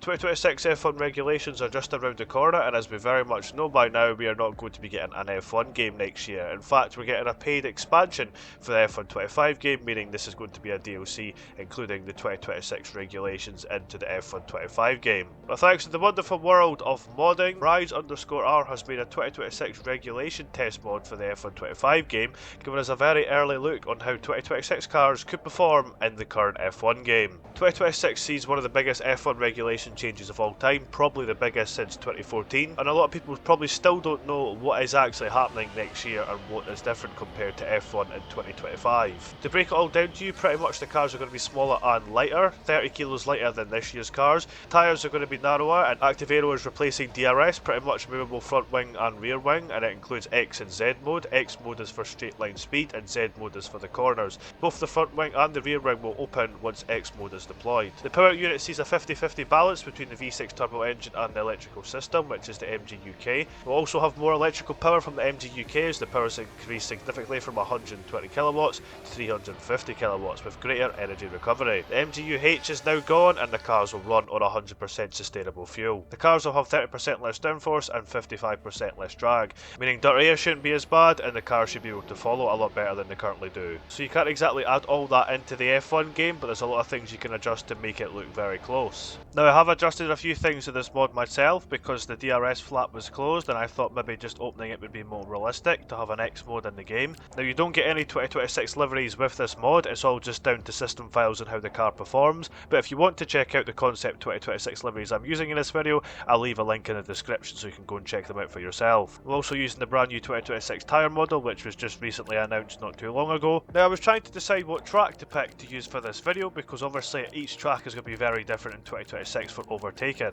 2026 F1 regulations are just around the corner, and as we very much know by now, we are not going to be getting an F1 game next year. In fact, we're getting a paid expansion for the F1 25 game, meaning this is going to be a DLC including the 2026 regulations into the F1 25 game. But thanks to the wonderful world of modding, Rise_R has made a 2026 regulation test mod for the F1 25 game, giving us a very early look on how 2026 cars could perform in the current F1 game. 2026 sees one of the biggest F1 regulation changes of all time, probably the biggest since 2014, and a lot of people probably still don't know what is actually happening next year and what is different compared to F1 in 2025. To break it all down to you, pretty much the cars are going to be smaller and lighter, 30 kilos lighter than this year's cars. Tyres are going to be narrower, and active aero is replacing DRS, pretty much movable front wing and rear wing, and it includes X and Z mode. X mode is for straight line speed and Z mode is for the corners. Both the front wing and the rear wing will open once X mode is deployed. The power unit sees a 50-50 balance between the V6 turbo engine and the electrical system, which is the MG UK. We'll also have more electrical power from the MG UK as the power is increased significantly from 120 kilowatts to 350 kilowatts with greater energy recovery. The MG UH is now gone and the cars will run on 100% sustainable fuel. The cars will have 30% less downforce and 55% less drag, meaning dirt air shouldn't be as bad and the cars should be able to follow a lot better than they currently do. So you can't exactly add all that into the F1 game, but there's a lot of things you can adjust to make it look very close. Now I have adjusted a few things to this mod myself because the DRS flap was closed and I thought maybe just opening it would be more realistic to have an X mode in the game. Now you don't get any 2026 liveries with this mod, it's all just down to system files and how the car performs, but if you want to check out the concept 2026 liveries I'm using in this video, I'll leave a link in the description so you can go and check them out for yourself. We're also using the brand new 2026 tyre model which was just recently announced not too long ago. Now I was trying to decide what track to pick to use for this video because obviously each track is going to be very different in 2026 for Overtaking.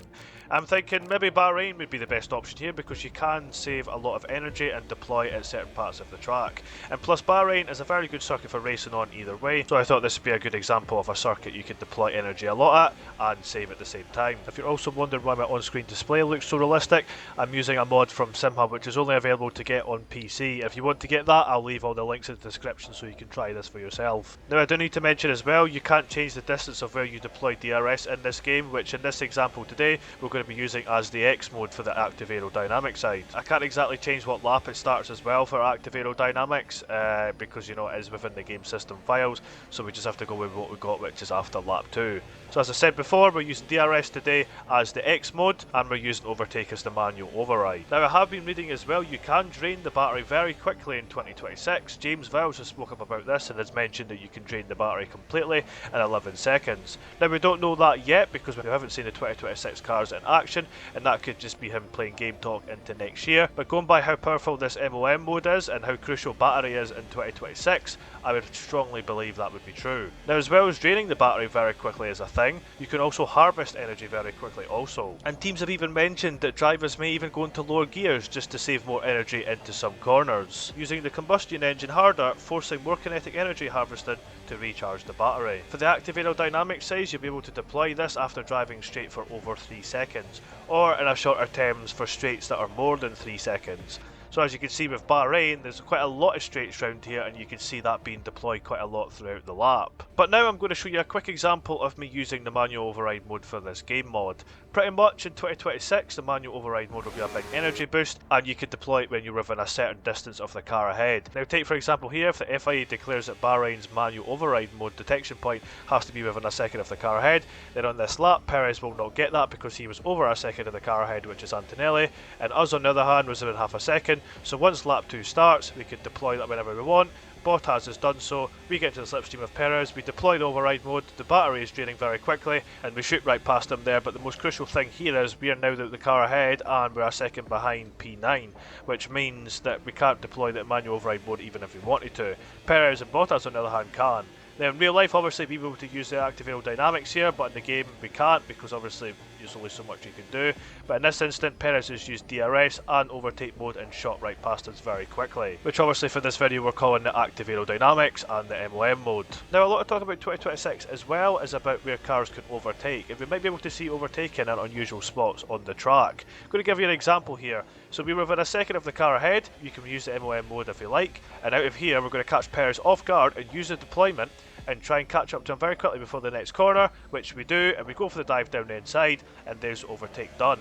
I'm thinking maybe Bahrain would be the best option here because you can save a lot of energy and deploy at certain parts of the track. And plus Bahrain is a very good circuit for racing on either way, so I thought this would be a good example of a circuit you could deploy energy a lot at and save at the same time. If you're also wondering why my on-screen display looks so realistic, I'm using a mod from SimHub which is only available to get on PC. If you want to get that, I'll leave all the links in the description so you can try this for yourself. Now I do need to mention as well, you can't change the distance of where you deploy DRS in this game, which in this example today we're going to be using as the X mode for the active aerodynamic side. I can't exactly change what lap it starts as well for active aerodynamics because you know it is within the game system files, so we just have to go with what we got, which is after lap 2. So as I said before, we're using DRS today as the X mode and we're using Overtake as the manual override. Now I have been reading as well, you can drain the battery very quickly in 2026. James Viles has spoken about this and has mentioned that you can drain the battery completely in 11 seconds. Now we don't know that yet because we haven't seen the 2026 cars in action, and that could just be him playing game talk into next year, but going by how powerful this MOM mode is and how crucial battery is in 2026, I would strongly believe that would be true. Now as well as draining the battery very quickly as a thing, you can also harvest energy very quickly also. And teams have even mentioned that drivers may even go into lower gears just to save more energy into some corners, using the combustion engine harder, forcing more kinetic energy harvesting to recharge the battery. For the active aerodynamic size, you'll be able to deploy this after driving straight for over 3 seconds, or in a shorter terms for straights that are more than 3 seconds. So as you can see with Bahrain, there's quite a lot of straights round here and you can see that being deployed quite a lot throughout the lap. But now I'm going to show you a quick example of me using the manual override mode for this game mod. Pretty much in 2026 the manual override mode will be a big energy boost and you can deploy it when you're within a certain distance of the car ahead. Now take for example here, if the FIA declares that Bahrain's manual override mode detection point has to be within a second of the car ahead, then on this lap Perez will not get that because he was over a second of the car ahead, which is Antonelli, and us on the other hand was within half a second. So once lap 2 starts, we can deploy that whenever we want. Bottas has done so, we get to the slipstream of Perez, we deploy the override mode, the battery is draining very quickly and we shoot right past him there, but the most crucial thing here is we are now the car ahead and we're a second behind P9, which means that we can't deploy the manual override mode even if we wanted to. Perez and Bottas on the other hand can. Now in real life obviously we'll be able to use the active aerodynamics here, but in the game we can't because obviously there's only so much you can do. But in this instant Perez has used DRS and overtake mode and shot right past us very quickly, which obviously for this video we're calling the active aerodynamics and the MOM mode. Now a lot of talk about 2026 as well is about where cars can overtake, and we might be able to see overtaking in unusual spots on the track. I'm going to give you an example here. So we were within a second of the car ahead, you can use the MOM mode if you like, and out of here we're going to catch Perez off guard and use the deployment and try and catch up to him very quickly before the next corner, which we do, and we go for the dive down the inside, and there's overtake done.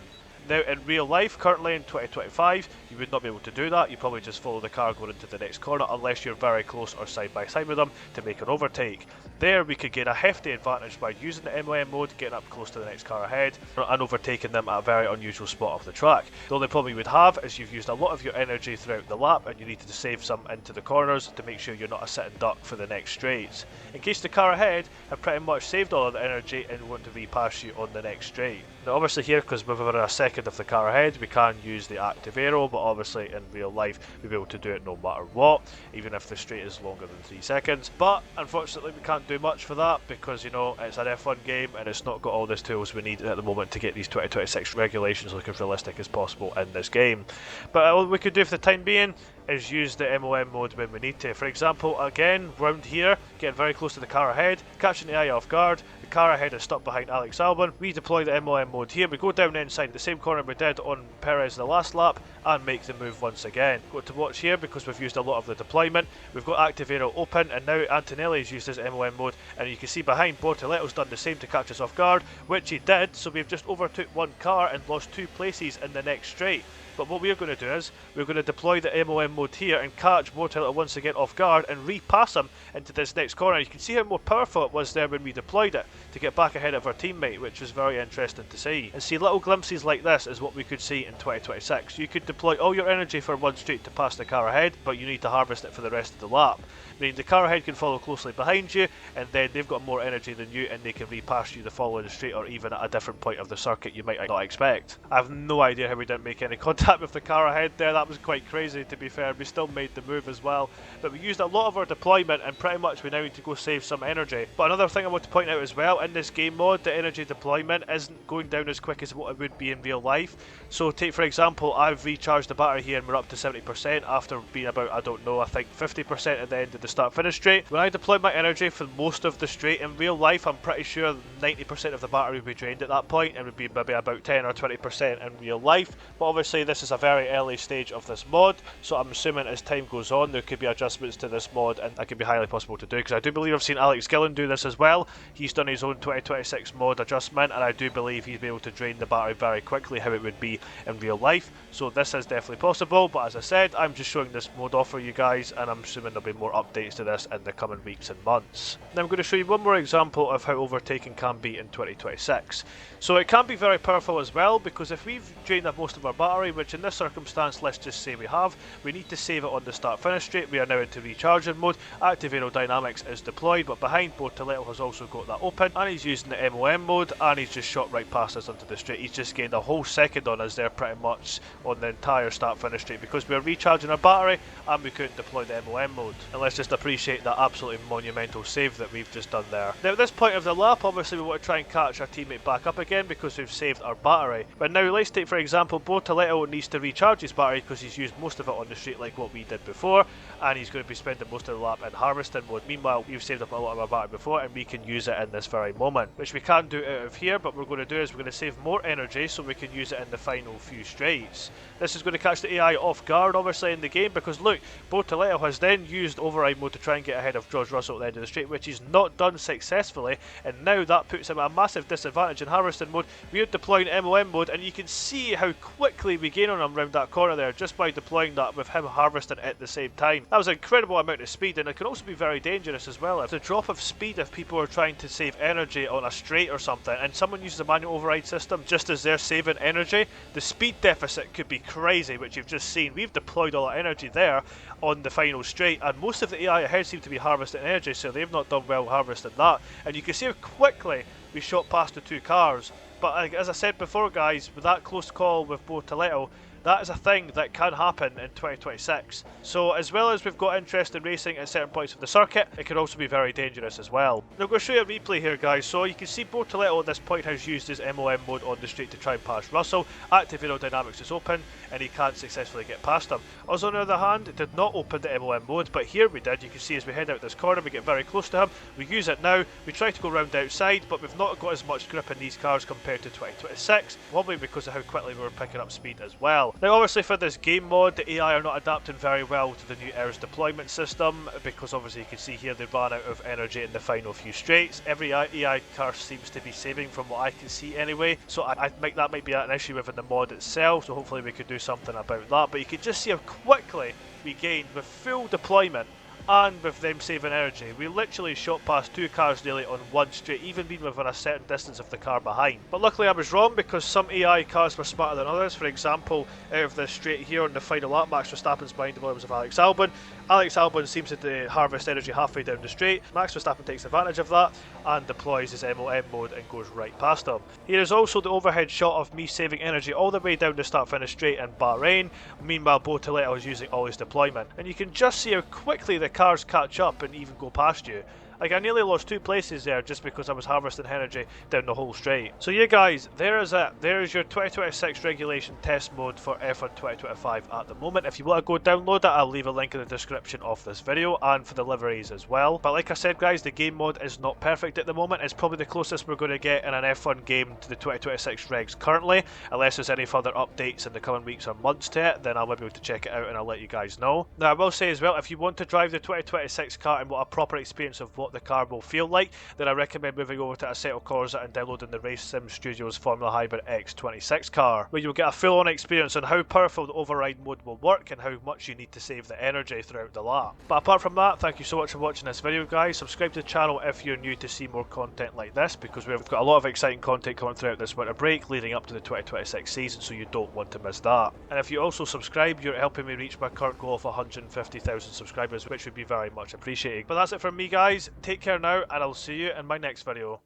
Now, in real life, currently in 2025, you would not be able to do that. You probably just follow the car going into the next corner unless you're very close or side by side with them to make an overtake. There, we could gain a hefty advantage by using the MOM mode, getting up close to the next car ahead, and overtaking them at a very unusual spot of the track. The only problem you would have is you've used a lot of your energy throughout the lap, and you need to save some into the corners to make sure you're not a sitting duck for the next straights, in case the car ahead have pretty much saved all of the energy and want to repass you on the next straight. Now, obviously here, because we're within a second of the car ahead, we can use the active aero, but obviously in real life we'll be able to do it no matter what, even if the straight is longer than 3 seconds. But unfortunately we can't do much for that because, you know, it's an F1 game and it's not got all the tools we need at the moment to get these 2026 regulations looking as realistic as possible in this game. But all we could do for the time being is use the MOM mode when we need to. For example, again, round here, getting very close to the car ahead, catching the eye off guard, the car ahead is stuck behind Alex Albon, we deploy the MOM mode here, we go down the inside, the same corner we did on Perez the last lap, and make the move once again. Got to watch here because we've used a lot of the deployment, we've got active aero open, and now Antonelli's used his MOM mode, and you can see behind Bortoletto's done the same to catch us off guard, which he did, so we've just overtook one car and lost 2 places in the next straight. But what we're going to do is, we're going to deploy the MOM mode here and catch Bortoletto once again off guard and repass him into this next corner. You can see how more powerful it was there when we deployed it to get back ahead of our teammate, which was very interesting to see. And see, little glimpses like this is what we could see in 2026. You could deploy all your energy for one straight to pass the car ahead, but you need to harvest it for the rest of the lap. Meaning the car ahead can follow closely behind you, and then they've got more energy than you, and they can repass you the following straight or even at a different point of the circuit you might not expect. I have no idea how we didn't make any contact with the car ahead there. That was quite crazy, to be fair. We still made the move as well, but we used a lot of our deployment, and pretty much we now need to go save some energy. But another thing I want to point out as well, in this game mode, the energy deployment isn't going down as quick as what it would be in real life. So take for example, I've recharged the battery here and we're up to 70% after being about, I don't know, I think 50% at the end of the start finish straight. When I deploy my energy for most of the straight in real life, I'm pretty sure 90% of the battery would be drained at that point, and would be maybe about 10 or 20% in real life. But obviously this is a very early stage of this mod, so I'm assuming as time goes on there could be adjustments to this mod, and that could be highly possible to do, because I do believe I've seen Alex Gillen do this as well. He's done his own 2026 mod adjustment, and I do believe he'd be able to drain the battery very quickly how it would be in real life. So this is definitely possible, but as I said, I'm just showing this mod off for you guys, and I'm assuming there'll be more updates to this in the coming weeks and months. Now I'm going to show you one more example of how overtaking can be in 2026. So it can be very powerful as well, because if we've drained up most of our battery, which in this circumstance let's just say we have, we need to save it on the start finish straight. We are now into recharging mode, active aerodynamics is deployed, but behind Bortoletto has also got that open, and he's using the MOM mode, and he's just shot right past us onto the straight. He's just gained a whole second on us there pretty much on the entire start finish straight, because we are recharging our battery and we couldn't deploy the MOM mode. And let's just appreciate that absolutely monumental save that we've just done there. Now at this point of the lap, obviously we want to try and catch our teammate back up again because we've saved our battery. But now let's take for example, Bortoletto needs to recharge his battery because he's used most of it on the straight like what we did before, and he's going to be spending most of the lap in harvesting mode. Meanwhile, we've saved up a lot of our battery before, and we can use it in this very moment, which we can do out of here. But what we're going to do is we're going to save more energy so we can use it in the final few straights. This is going to catch the AI off guard obviously in the game, because look, Bortoletto has then used override mode to try and get ahead of George Russell at the end of the straight, which he's not done successfully, and now that puts him at a massive disadvantage in harvesting mode. We're deploying MOM mode, and you can see how quickly we gain on him around that corner there just by deploying that with him harvesting at the same time. That was an incredible amount of speed, and it can also be very dangerous as well. If the drop of speed, if people are trying to save energy on a straight or something and someone uses a manual override system just as they're saving energy, the speed deficit could be crazy, which you've just seen. We've deployed all that energy there on the final straight, and most of the AI ahead seem to be harvesting energy, so they've not done well harvesting that. And you can see how quickly we shot past the 2 cars. But as I said before guys, with that close call with Bortoletto, that is a thing that can happen in 2026. So as well as we've got interest in racing at certain points of the circuit, it can also be very dangerous as well. Now I'm going to show you a replay here guys. So you can see Bortoletto at this point has used his MOM mode on the straight to try and pass Russell. Active aerodynamics is open and he can't successfully get past him. Us on the other hand, it did not open the MOM mode, but here we did. You can see as we head out this corner, we get very close to him. We use it now. We try to go round the outside, but we've not got as much grip in these cars compared to 2026, probably because of how quickly we were picking up speed as well. Now obviously for this game mod, the AI are not adapting very well to the new aero's deployment system, because obviously you can see here they ran out of energy in the final few straights. Every AI car seems to be saving from what I can see anyway, so I think that might be an issue within the mod itself, so hopefully we could do something about that. But you can just see how quickly we gained with full deployment and with them saving energy. We literally shot past 2 cars nearly on one straight, even being within a certain distance of the car behind. But luckily I was wrong, because some AI cars were smarter than others. For example, out of this straight here on the final lap, Max Verstappen's behind the volumes of Alex Albon. Alex Albon seems to harvest energy halfway down the straight. Max Verstappen takes advantage of that and deploys his MOM mode and goes right past him. Here is also the overhead shot of me saving energy all the way down the start-finish straight in Bahrain. Meanwhile, Bottoletta was using all his deployment. And you can just see how quickly the cars catch up and even go past you. Like, I nearly lost 2 places there just because I was harvesting energy down the whole straight. So yeah guys, there is it. There is your 2026 regulation test mode for F1 2025 at the moment. If you want to go download it, I'll leave a link in the description of this video, and for the liveries as well. But like I said guys, the game mode is not perfect at the moment. It's probably the closest we're going to get in an F1 game to the 2026 regs currently. Unless there's any further updates in the coming weeks or months to it, then I'll be able to check it out and I'll let you guys know. Now I will say as well, if you want to drive the 2026 car and want a proper experience of what the car will feel like, then I recommend moving over to Assetto Corsa and downloading the Race Sim Studios Formula Hybrid X26 car, where you'll get a full-on experience on how powerful the override mode will work and how much you need to save the energy throughout the lap. But apart from that, thank you so much for watching this video guys. Subscribe to the channel if you're new to see more content like this, because we've got a lot of exciting content coming throughout this winter break leading up to the 2026 season, so you don't want to miss that. And if you also subscribe, you're helping me reach my current goal of 150,000 subscribers, which would be very much appreciated. But that's it from me guys. Take care now, and I'll see you in my next video.